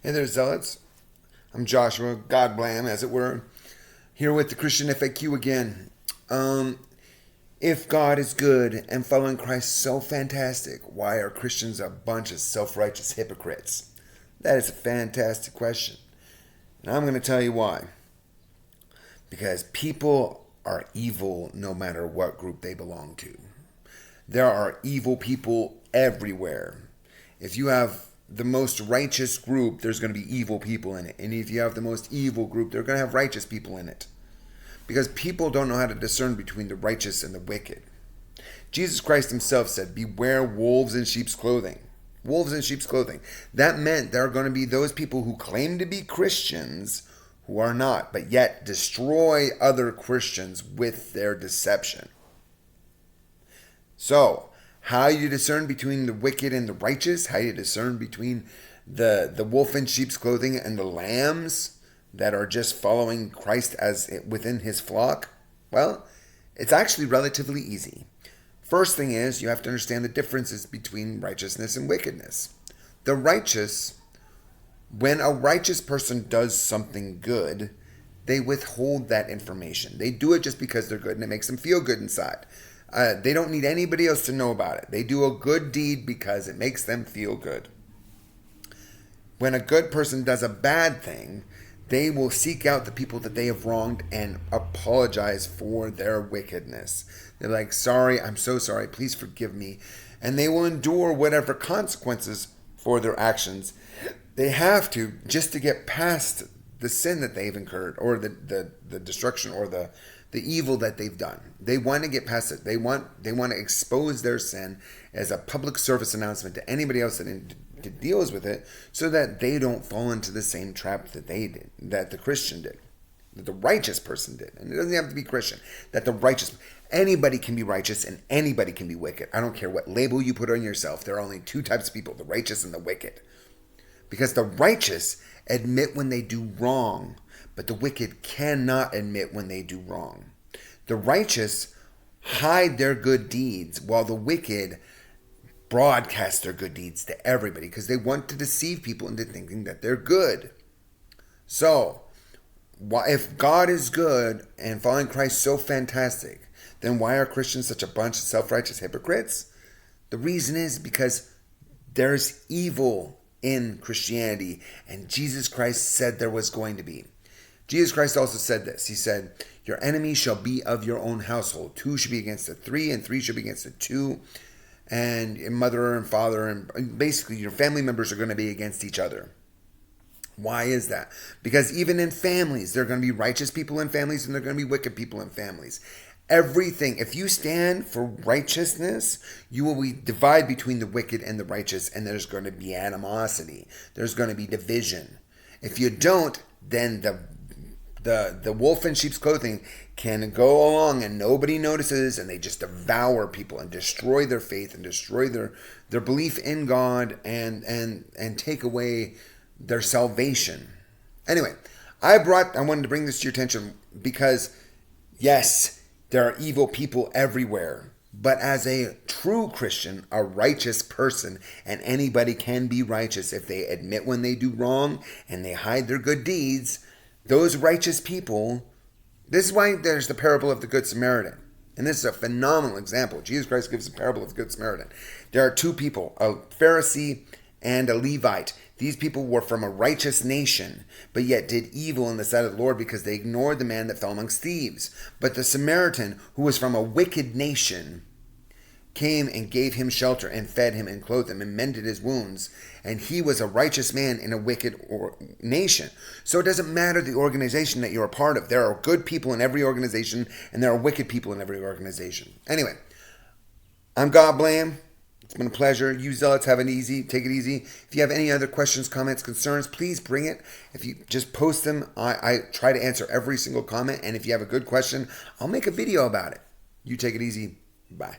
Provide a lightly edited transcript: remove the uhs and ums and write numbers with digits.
Hey there, Zealots. I'm Joshua, God blam, as it were, here with the Christian FAQ again. If God is good and following Christ so fantastic, why are Christians a bunch of self-righteous hypocrites? That is a fantastic question. And I'm going to tell you why. Because people are evil no matter what group they belong to. There are evil people everywhere. If you have the most righteous group, there's going to be evil people in it. And if you have the most evil group, they're going to have righteous people in it. Because people don't know how to discern between the righteous and the wicked. Jesus Christ himself said, beware wolves in sheep's clothing. Wolves in sheep's clothing. That meant there are going to be those people who claim to be Christians who are not, but yet destroy other Christians with their deception. So, how you discern between the wicked and the righteous, how you discern between the wolf in sheep's clothing and the lambs that are just following Christ as within his flock, well, it's actually relatively easy. First thing is, you have to understand the differences between righteousness and wickedness. The righteous, when a righteous person does something good, they withhold that information. They do it just because they're good and it makes them feel good inside. They don't need anybody else to know about it. They do a good deed because it makes them feel good. When a good person does a bad thing, they will seek out the people that they have wronged and apologize for their wickedness. They're like, sorry, I'm so sorry, please forgive me. And they will endure whatever consequences for their actions they have to, just to get past the sin that they've incurred, or the destruction, or the evil that they've done. They want to get past it. They want to expose their sin as a public service announcement to anybody else that deals with it, so that they don't fall into the same trap that they did, that the Christian did, that the righteous person did. And it doesn't have to be Christian. That the righteous, anybody can be righteous and anybody can be wicked. I don't care what label you put on yourself. There are only two types of people, the righteous and the wicked. Because the righteous admit when they do wrong, but the wicked cannot admit when they do wrong. The righteous hide their good deeds, while the wicked broadcast their good deeds to everybody because they want to deceive people into thinking that they're good. So, if God is good and following Christ so fantastic, then why are Christians such a bunch of self-righteous hypocrites? The reason is because there's evil in Christianity, and Jesus Christ said there was going to be. Jesus Christ also said this. He said, your enemy shall be of your own household. 2 should be against the 3, and 3 should be against the 2. And your mother and father, and basically your family members are going to be against each other. Why is that? Because even in families, there are going to be righteous people in families, and there are going to be wicked people in families. Everything, if you stand for righteousness, you will divide between the wicked and the righteous, and there's going to be animosity. There's going to be division. If you don't, then the wolf in sheep's clothing can go along and nobody notices, and they just devour people and destroy their faith and destroy their belief in God and take away their salvation. Anyway, I wanted to bring this to your attention because, yes, there are evil people everywhere. But as a true Christian, a righteous person, and anybody can be righteous if they admit when they do wrong and they hide their good deeds, those righteous people, this is why there's the parable of the Good Samaritan. And this is a phenomenal example. Jesus Christ gives the parable of the Good Samaritan. There are two people, a Pharisee and a Levite. These people were from a righteous nation, but yet did evil in the sight of the Lord because they ignored the man that fell amongst thieves. But the Samaritan, who was from a wicked nation, came and gave him shelter and fed him and clothed him and mended his wounds. And he was a righteous man in a wicked nation. So it doesn't matter the organization that you're a part of. There are good people in every organization, and there are wicked people in every organization. Anyway, I'm God Blam. It's been a pleasure. You zealots have it easy. Take it easy. If you have any other questions, comments, concerns, please bring it. If you just post them, I try to answer every single comment. And if you have a good question, I'll make a video about it. You take it easy. Bye.